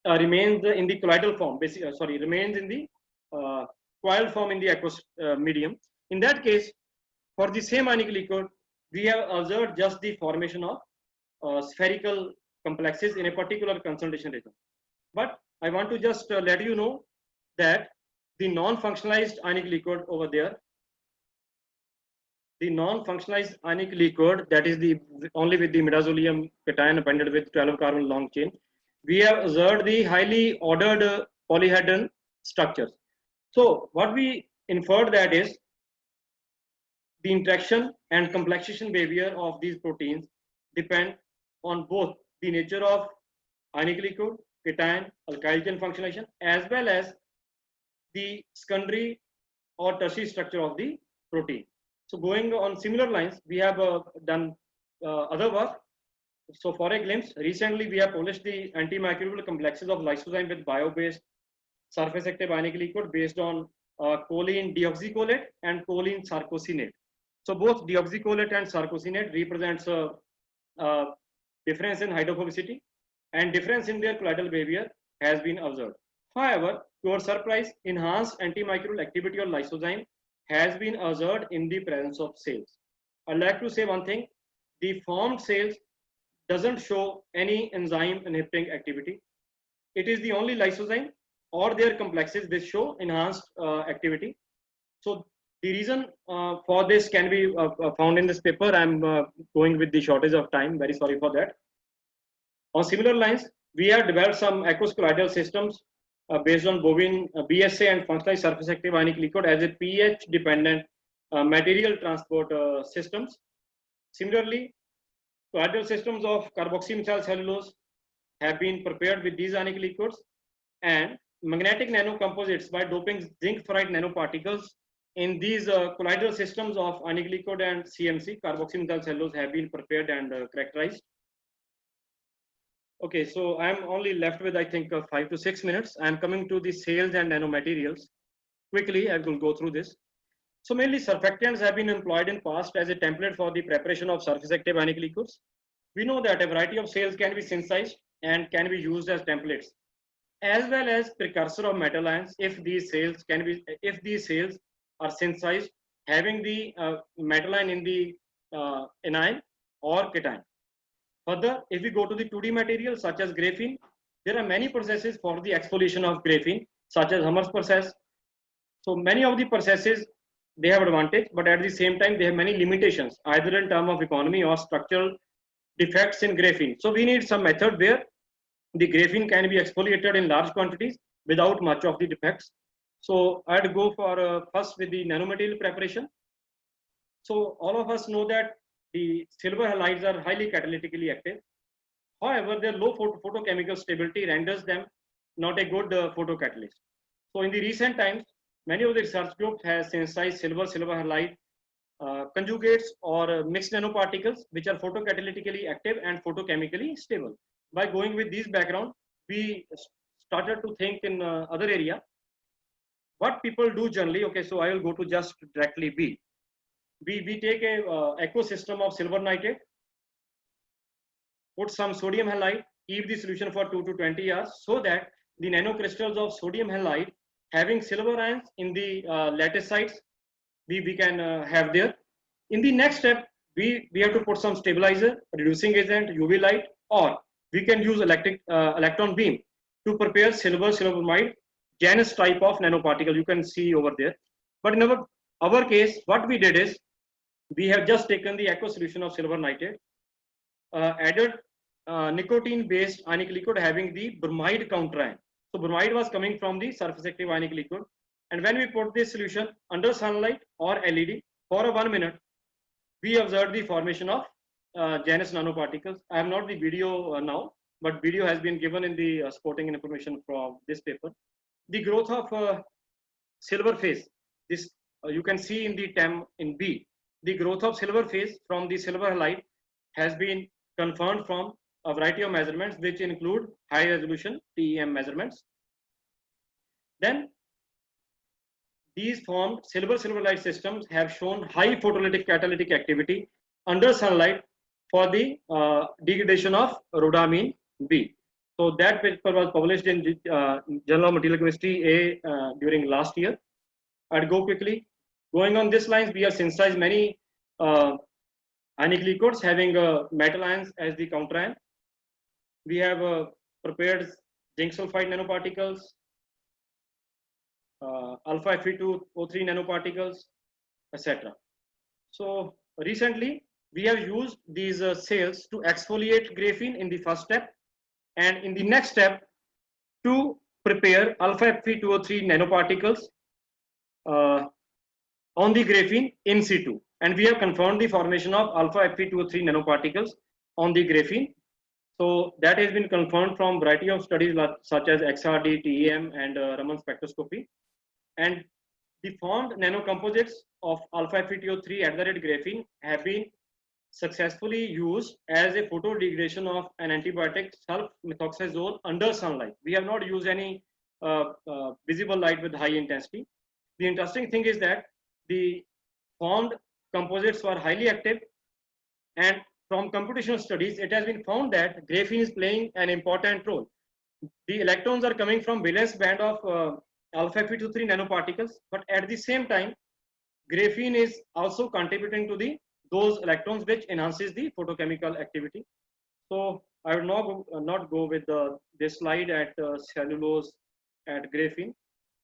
remains in the colloidal form. Remains in the coiled form in the aqueous medium. In that case, for the same ionic liquid, we have observed just the formation of spherical complexes in a particular concentration region. But I want to just let you know that the non-functionalized ionic liquid over there, the non-functionalized ionic liquid that is the only with the imidazolium cation appended with 12 carbon long chain, we have observed the highly ordered polyhedron structures. So what we inferred that is the interaction and complexation behavior of these proteins depend on both the nature of ionic liquid, cation, alkyl chain functionation, as well as the secondary or tertiary structure of the protein. So going on similar lines, we have done other work. So for a glimpse, recently we have published the antimicrobial complexes of lysozyme with bio-based surface active ionic liquid based on choline deoxycholate and choline sarcosinate. So both deoxycholate and sarcosinate represents a difference in hydrophobicity and difference in their colloidal behavior has been observed. However, to our surprise, enhanced antimicrobial activity of lysozyme has been observed in the presence of SAILs. I'd like to say one thing, the formed SAILs doesn't show any enzyme inhibiting activity. It is the only lysozyme or their complexes which show enhanced activity. So the reason for this can be found in this paper. I'm going with the shortage of time, very sorry for that. On similar lines, we have developed some aqueous colloidal systems based on bovine BSA and functionalized surface active ionic liquid as a pH dependent material transport systems. Similarly, colloidal systems of carboxymethyl cellulose have been prepared with these ionic liquids, and magnetic nanocomposites by doping zinc ferrite nanoparticles in these colloidal systems of aniglycol and CMC, carboxymethyl cellulose, have been prepared and characterized. Okay, so I'm only left with, I think, 5 to 6 minutes. I'm coming to the sales and nanomaterials. Quickly, I will go through this. So mainly surfactants have been employed in past as a template for the preparation of surface active ionic liquids. We know that a variety of sales can be synthesized and can be used as templates, as well as precursor of metal ions if these sales are synthesized having the metal ion in the anion or cation. Further, if we go to the 2D materials such as graphene, there are many processes for the exfoliation of graphene, such as Hammer's process. So many of the processes, they have advantage, but at the same time they have many limitations, either in terms of economy or structural defects in graphene. So we need some method where the graphene can be exfoliated in large quantities without much of the defects. So I'd go for first with the nanomaterial preparation. So all of us know that the silver halides are highly catalytically active. However, their low photochemical stability renders them not a good photocatalyst. So in the recent times, many of the research groups have synthesized silver halide conjugates or mixed nanoparticles which are photocatalytically active and photochemically stable. By going with this background, we started to think in other area. What people do generally, okay, so I will go to just directly B. We take a ecosystem of silver nitrate, put some sodium halide, keep the solution for 2 to 20 hours so that the nanocrystals of sodium halide having silver ions in the lattice sites we can have there. In the next step, we have to put some stabilizer, reducing agent, UV light, or we can use electron beam to prepare silver bromide Janus type of nanoparticle you can see over there. But in our case, what we did is we have just taken the aqueous solution of silver nitrate, added nicotine based ionic liquid having the bromide counterion. So bromide was coming from the surface active ionic liquid, and when we put this solution under sunlight or LED for 1 minute, we observed the formation of Janus nanoparticles. I have not the video now, but video has been given in the supporting information from this paper. The growth of silver phase, this you can see in the TEM in B. The growth of silver phase from the silver halide has been confirmed from a variety of measurements, which include high resolution TEM measurements. Then these formed silver light systems have shown high photolytic catalytic activity under sunlight for the degradation of rhodamine B. So that paper was published in Journal of Material Chemistry A during last year. I'd go quickly. Going on this lines, we have synthesized many ionic liquids having metal ions as the counterion. We have prepared zinc sulfide nanoparticles, alpha Fe2O3 nanoparticles, etc. So recently, we have used these cells to exfoliate graphene in the first step, and in the next step to prepare alpha Fe2O3 nanoparticles on the graphene in situ. And we have confirmed the formation of alpha Fe2O3 nanoparticles on the graphene. So that has been confirmed from variety of studies such as XRD, TEM, and Raman spectroscopy. And the formed nanocomposites of alpha Fe2O3 at the red graphene have been successfully used as a photo degradation of an antibiotic sulf-methoxazole under sunlight. We have not used any visible light with high intensity. The interesting thing is that the formed composites were highly active, and from computational studies, it has been found that graphene is playing an important role. The electrons are coming from valence band of alpha Fe2O3 nanoparticles, but at the same time, graphene is also contributing to those electrons which enhances the photochemical activity. So I will not go with this slide at cellulose at graphene.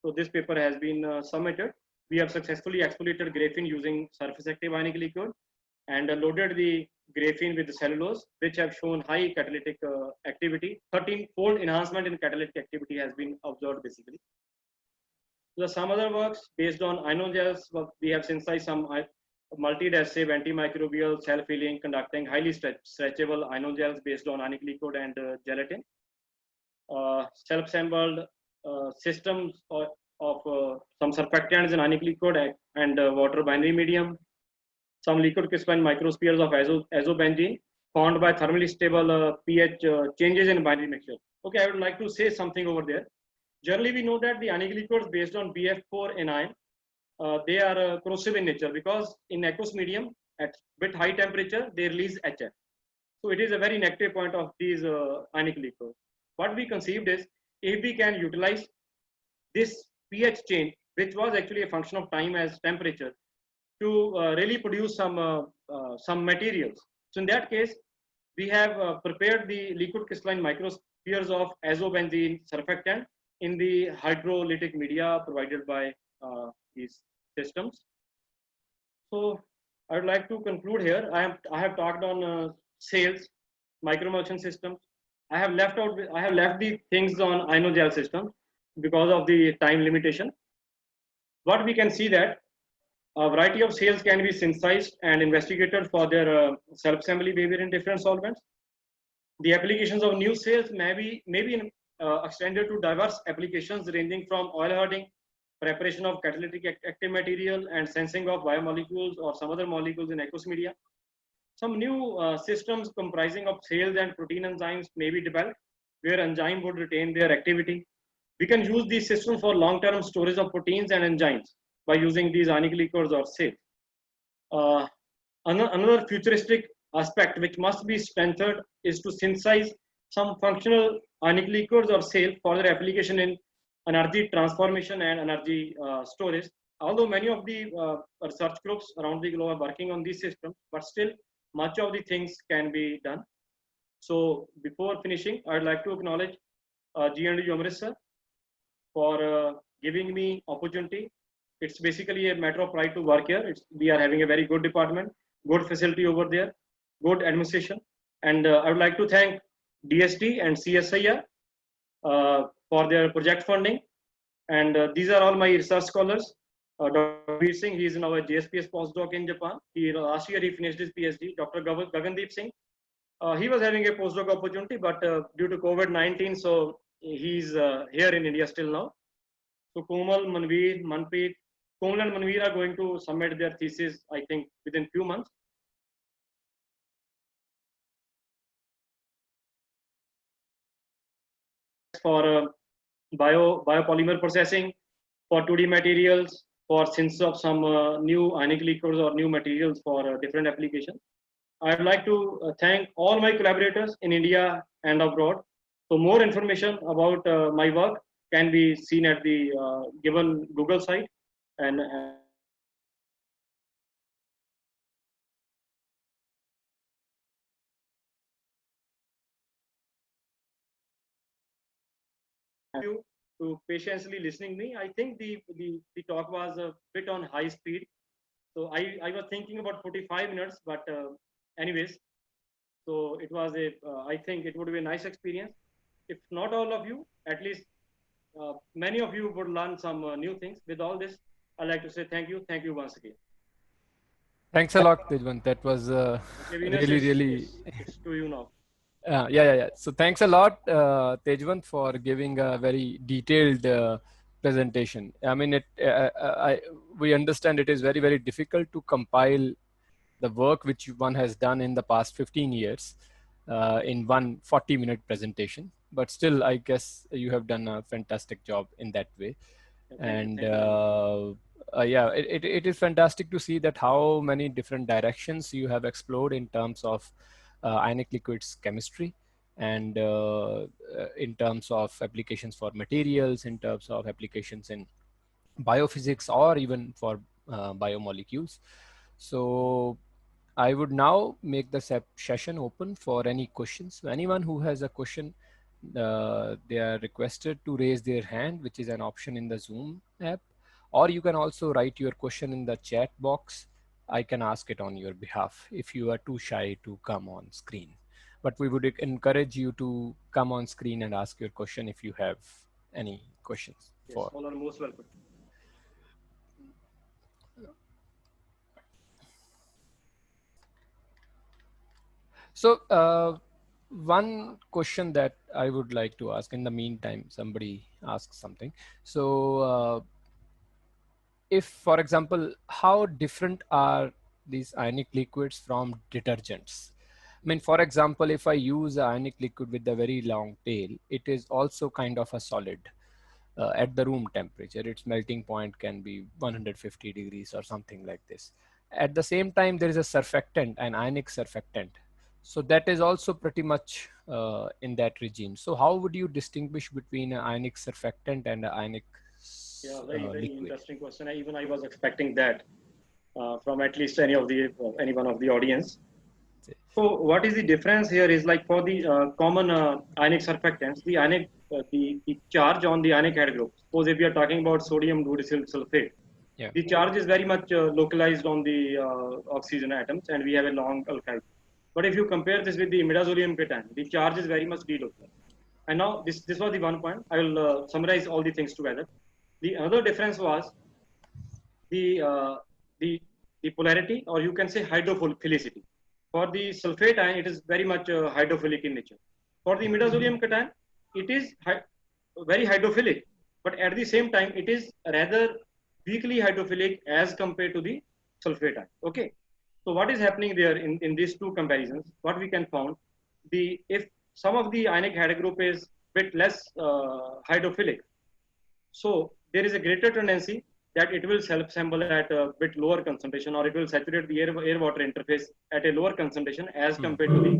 So this paper has been submitted. We have successfully exfoliated graphene using surface active ionic liquid and loaded the graphene with the cellulose, which have shown high catalytic activity. 13-fold enhancement in catalytic activity has been observed basically. So some other works based on ionogels, we have synthesized some multi-adhesive, antimicrobial, self-healing, conducting, highly stretchable ionogels based on ionic liquid and gelatin. Self-assembled systems of some surfactants in ionic liquid and water binary medium, some liquid crystalline microspheres of azobenzene formed by thermally stable pH changes in binary mixture. Okay, I would like to say something over there. Generally, we know that the ionic liquids based on BF4 anion, they are corrosive in nature because in aqueous medium at bit high temperature, they release HF. So it is a very negative point of these ionic liquids. What we conceived is if we can utilize this pH change, which was actually a function of time as temperature, to really produce some materials. So in that case, we have prepared the liquid crystalline microspheres of azobenzene surfactant in the hydrolytic media provided by these systems. So I would like to conclude here. I have talked on sales, microemulsion systems. I have left the things on inogel systems because of the time limitation. What we can see that a variety of sales can be synthesized and investigated for their self-assembly behavior in different solvents. The applications of new sales may be extended to diverse applications ranging from oil herding, preparation of catalytic active material, and sensing of biomolecules or some other molecules in aqueous media. Some new systems comprising of sales and protein enzymes may be developed, where enzyme would retain their activity. We can use these systems for long-term storage of proteins and enzymes by using these ionic liquors or sales. Uh, Another futuristic aspect which must be strengthened is to synthesize some functional ionic liquids or sales for their application in energy transformation and energy storage. Although many of the research groups around the globe are working on these systems, but still much of the things can be done. So before finishing, I'd like to acknowledge G&D Yomris sir for giving me opportunity. It's basically a matter of pride to work here. We are having a very good department, good facility over there, good administration. And I would like to thank DST and CSIR for their project funding. And these are all my research scholars. Dr. Veer Singh, he is now a JSPS postdoc in Japan. Last year he finished his PhD. Dr. Gagandeep Singh, he was having a postdoc opportunity, but due to COVID-19, so he's here in India still now. So Komal, Manveer, Manpreet, Komal and Manveer are going to submit their thesis, I think, within few months. For biopolymer processing, for 2D materials, for synthesis of some new ionic liquids or new materials for different applications. I'd like to thank all my collaborators in India and abroad. So more information about my work can be seen at the given Google site. And you to patiently listening me. I think the talk was a bit on high speed. So I was thinking about 45 minutes, but anyways, so it was I think it would be a nice experience. If not all of you, at least many of you would learn some new things. With all this, I'd like to say thank you. Thank you once again. Thanks a lot, Tejwant. That was Okay, Venus, really, really. it's to you now. Yeah. So thanks a lot, Tejwant, for giving a very detailed presentation. I mean, we understand it is very, very difficult to compile the work which one has done in the past 15 years in one 40-minute presentation. But still, I guess you have done a fantastic job in that way. And yeah, it is fantastic to see that how many different directions you have explored in terms of ionic liquids chemistry and in terms of applications for materials, in terms of applications in biophysics, or even for biomolecules. So I would now make the session open for any questions. So anyone who has a question, they are requested to raise their hand, which is an option in the Zoom app, or you can also write your question in the chat box. I can ask it on your behalf if you are too shy to come on screen. But we would encourage you to come on screen and ask your question if you have any questions. Yes, all are most welcome. So one question that I would like to ask in the meantime, somebody asks something. So, if, for example, how different are these ionic liquids from detergents? I mean, for example, if I use an ionic liquid with a very long tail, it is also kind of a solid at the room temperature. Its melting point can be 150 degrees or something like this. At the same time, there is a surfactant, an ionic surfactant. So that is also pretty much in that regime. So how would you distinguish between an ionic surfactant and an ionic Yeah, very liquid? interesting question. Even I was expecting that from at least any one of the audience. So what is the difference here is like for the common ionic surfactants, the charge on the ionic head group. Suppose if we are talking about sodium glucosyl sulfate, Yeah. the charge is very much localized on the oxygen atoms, and we have a long alkyl. But if you compare this with the imidazolium cation, the charge is very much delocalized. And now this was the one point. I will summarize all the things together. The other difference was the uh, the the polarity, or you can say hydrophilicity. For the sulfate ion, it is very much hydrophilic in nature. For the imidazolium cation, it is very hydrophilic, but at the same time, it is rather weakly hydrophilic as compared to the sulfate ion. Okay, so what is happening there in these two comparisons? What we can found, the if some of the ionic head group is bit less hydrophilic, so there is a greater tendency that it will self-assemble at a bit lower concentration, or it will saturate the air-water interface at a lower concentration as Hmm. compared to the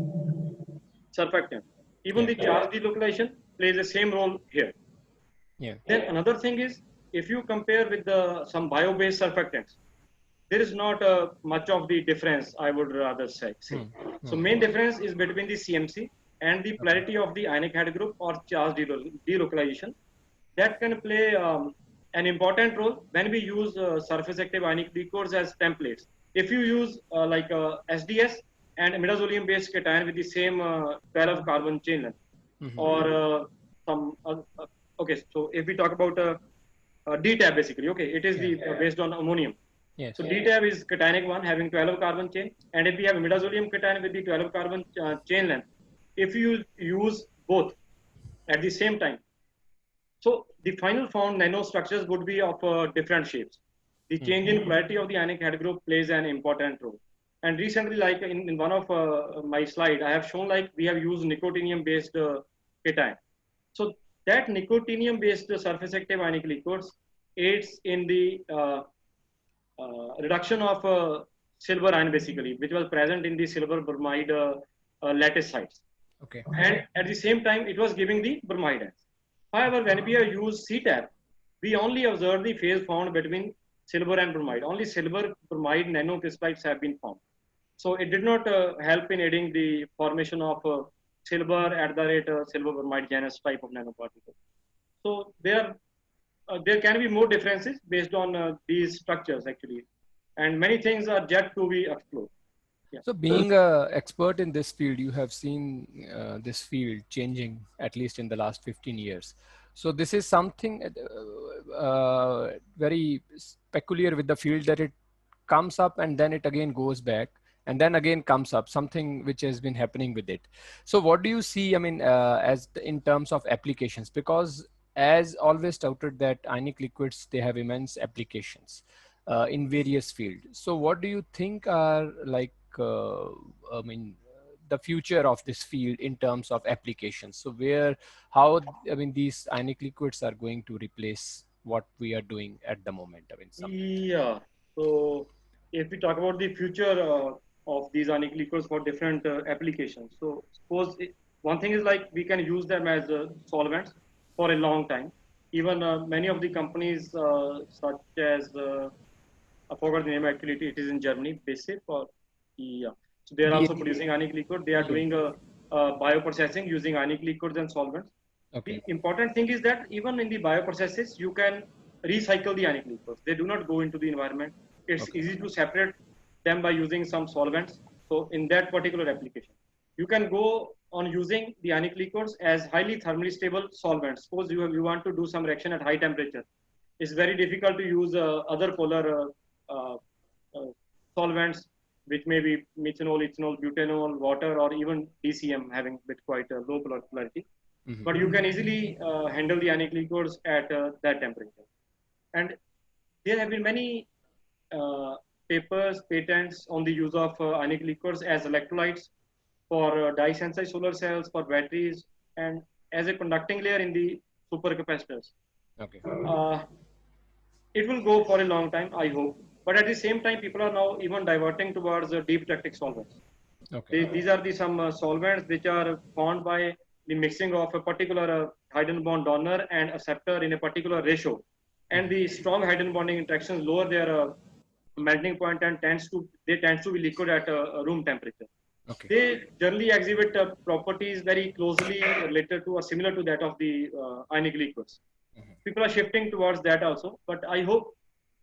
surfactant. Even Yeah. the charge delocalization plays the same role here. Yeah. Then another thing is, if you compare with some bio-based surfactants, there is not much of the difference, I would rather say. Hmm. So Hmm. main difference is between the CMC and the Okay. polarity of the ionic head group or charge delocalization. That can play an important role when we use surface active ionic liquors as templates. If you use SDS and imidazolium based cation with the same 12 carbon chain length, Hmm. or some okay, so if we talk about DTAB, basically, okay, it is Yeah. the based on ammonium. So Yes. DTAB is cationic one having 12 carbon chain, and if we have imidazolium cation with the 12 carbon chain length, if you use both at the same time, so the final found nanostructures would be of different shapes. The Hmm. change in polarity of the ionic head group plays an important role. And recently, like in one of my slide, I have shown like we have used nicotinium-based cation. So that nicotinium-based surface active ionic liquids aids in the reduction of silver ion, basically, which was present in the silver bromide lattice sites. Okay. And at the same time, it was giving the bromide ions. However, when we have used CTAB, we only observed the phase found between silver and bromide. Only silver bromide nanocrystallites have been found. So it did not help in aiding the formation of silver at the rate silver bromide genus type of nanoparticles. So there can be more differences based on these structures actually, and many things are yet to be explored. Yeah. So, being a expert in this field, you have seen this field changing at least in the last 15 years. So, this is something very peculiar with the field, that it comes up and then it again goes back and then again comes up, something which has been happening with it. So, what do you see? I mean, in terms of applications, because as always touted that ionic liquids, they have immense applications in various fields. So, what do you think are like? I mean, the future of this field in terms of applications. So how, I mean, these ionic liquids are going to replace what we are doing at the moment. I mean, some. Yeah. So if we talk about the future of these ionic liquids for different applications, so suppose one thing is like we can use them as solvents for a long time. Even many of the companies such as I forgot the name actually. It is in Germany, Basic or yeah. So they are B- also producing ionic liquid. They are yeah. doing bioprocessing using ionic liquids and solvents. Okay. The important thing is that even in the bioprocesses, you can recycle the ionic liquids. They do not go into the environment. It's Okay. easy to separate them by using some solvents. So in that particular application, you can go on using the ionic liquids as highly thermally stable solvents. Suppose you want to do some reaction at high temperature. It's very difficult to use other polar uh, solvents which may be methanol, ethanol, butanol, water, or even DCM having with quite a low polarity. Mhm. But you can easily handle the ionic liquids at that temperature. And there have been many uh, papers, patents on the use of ionic liquids as electrolytes for dye-sensitized solar cells, for batteries, and as a conducting layer in the supercapacitors. Okay. Uh, it will go for a long time, I hope. But at the same time, people are now even diverting towards deep tactic solvents. Okay. These are the some solvents which are formed by the mixing of a particular hydrogen bond donor and acceptor in a particular ratio. And Mhm. the strong hydrogen bonding interactions lower their melting point and tends to be liquid at room temperature. Okay. They generally exhibit properties very closely related to or similar to that of the ionic liquids. Mhm. People are shifting towards that also, but I hope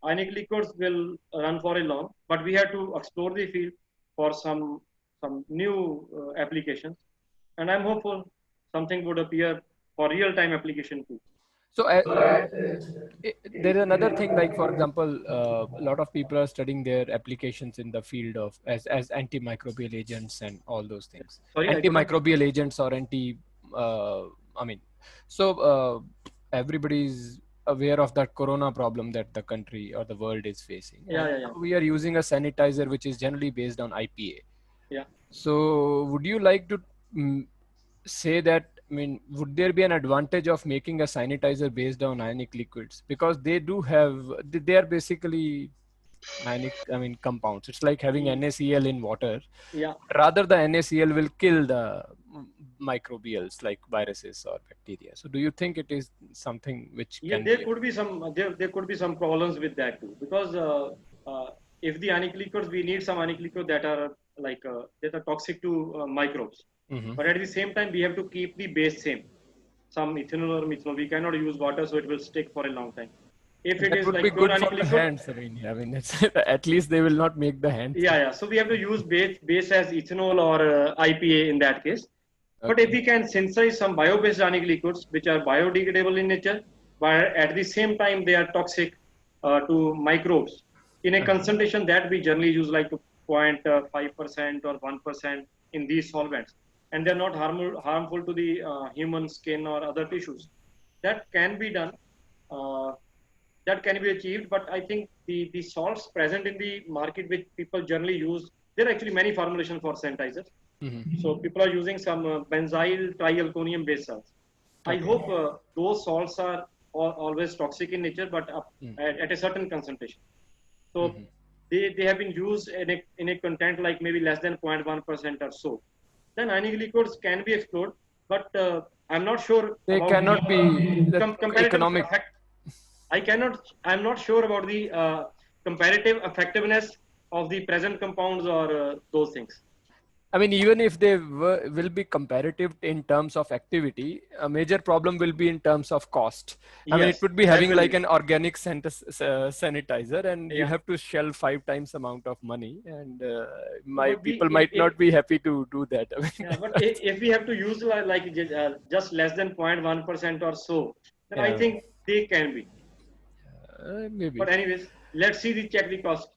ionic liquids will run for a long. But we have to explore the field for some new applications, and I'm hopeful something would appear for real time application too. So there is another thing, like for example, a lot of people are studying their applications in the field of as antimicrobial agents and all those things. Sorry, I could not. Antimicrobial agents or I mean, so everybody's aware of that corona problem that the country or the world is facing, Yeah, and yeah, yeah, now we are using a sanitizer which is generally based on IPA. yeah. So would you like to say that, I mean, would there be an advantage of making a sanitizer based on ionic liquids? Because they do have, they are basically ionic, I mean, compounds. It's like having NaCl in water. Yeah. Rather, the NaCl will kill the microbials like viruses or bacteria. So, do you think it is something which Yeah, can there be? could be there could be some problems with that too because if the ionic liquids we need some ionic liquids that are that are toxic to microbes, Hmm. but at the same time we have to keep the base same. Some ethanol or methanol we cannot use water so it will stick for a long time. If it That is would be like pure good for ionic the liquid, hands. I mean, it's, at least they will not make the hands. yeah, yeah. So we have to use base as ethanol or IPA in that case. But if Okay. we can synthesize some bio-based ionic liquids which are biodegradable in nature, but at the same time they are toxic to microbes in a Uh-huh. concentration that we generally use like 0.5% or 1% in these solvents, and they're not harmful to the human skin or other tissues. That can be done. Uh, that can be achieved, but I think the salts present in the market which people generally use, there are actually many formulations for sanitizers. Hmm. So people are using some benzyl trialconium based salts. I Okay. hope those salts are always toxic in nature, but at a certain concentration. So Mm-hmm. they have been used in a content like maybe less than 0.1% or so. Then ionic liquids can be explored, but I'm not sure They about the cannot be the comparative economic. effect. I'm not sure about the comparative effectiveness of the present compounds or those things. I mean, even if they will be comparative in terms of activity, a major problem will be in terms of cost. I mean, it Yes, would be that's having the like reason. an organic sanitizer, and you Yeah. have to shell 5 times amount of money, and No, my but we people might not be happy to do that. I mean, yeah, but if we have to use just less than 0.1% or so, then I yeah, think they can be. maybe. But anyways, let's see the check the cost.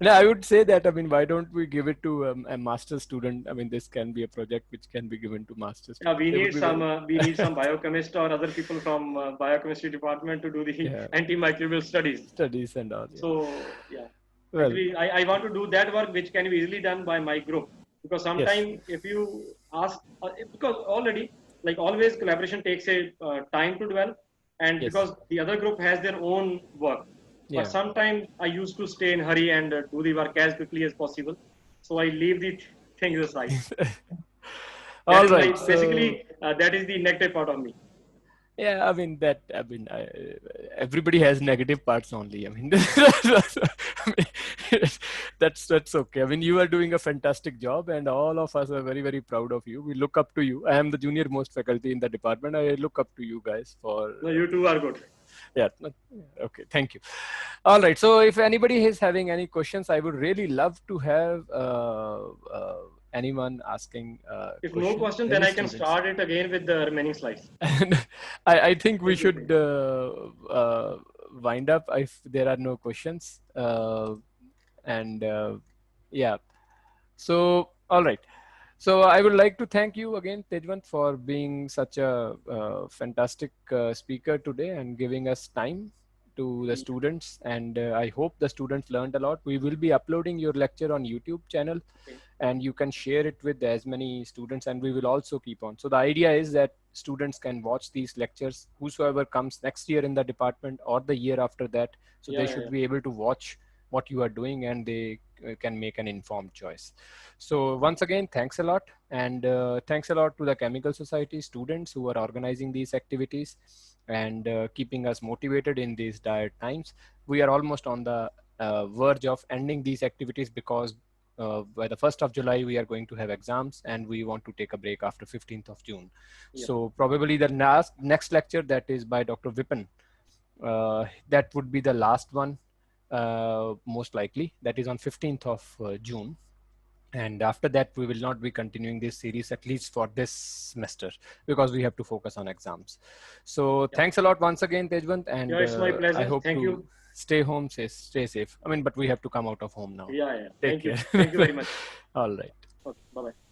No, I would say that. I mean, why don't we give it to a master student? I mean, this can be a project which can be given to master Yeah, student. They would be very. we need some biochemist or other people from biochemistry department to do the Yeah, antimicrobial studies. studies and all. Yeah. So yeah, Well, actually, I want to do that work which can be easily done by my group because yes, sometimes if you ask because already like always collaboration takes a time to develop and yes, because the other group has their own work, but yeah. sometimes I used to stay in hurry and do the work as quickly as possible, so I leave the things aside. That All is my right. So basically that is the negative part of me. yeah, I mean that. I mean, everybody has negative parts only. I mean, I mean, that's okay. I mean, you are doing a fantastic job, and all of us are very proud of you. We look up to you. I am the junior most faculty in the department. I look up to you guys for. No, you two are good. Yeah. Okay. Thank you. All right. So if anybody is having any questions, I would really love to have anyone asking If no questions. question, then Any I can students. start it again with the remaining slides. And I think we If you should wind up if there are no questions. And Yeah. So, all right. So I would like to thank you again, Tejwant, for being such a fantastic speaker today and giving us time to the students. And I hope the students learned a lot. We will be uploading your lecture on YouTube channel, Okay. and you can share it with as many students, and we will also keep on. So the idea is that students can watch these lectures, whosoever comes next year in the department or the year after that. So Yeah, they yeah, should yeah. be able to watch what you are doing, and they can make an informed choice. So once again, thanks a lot. And thanks a lot to the Chemical Society students who are organizing these activities and keeping us motivated in these dire times. We are almost on the verge of ending these activities because by the 1st of July, we are going to have exams, and we want to take a break after 15th of June. Yeah. So probably the next lecture, that is by Dr. Vipin, that would be the last one, most likely. That is on 15th of June. And after that, we will not be continuing this series, at least for this semester, because we have to focus on exams. So Yeah. thanks a lot once again, Tejwant, Yeah, and it's my I pleasure. hope Thank to you. stay home, stay safe. I mean, but we have to come out of home now. Yeah, yeah. Take Thank you. care. Thank you very much. All right. Okay. Bye bye.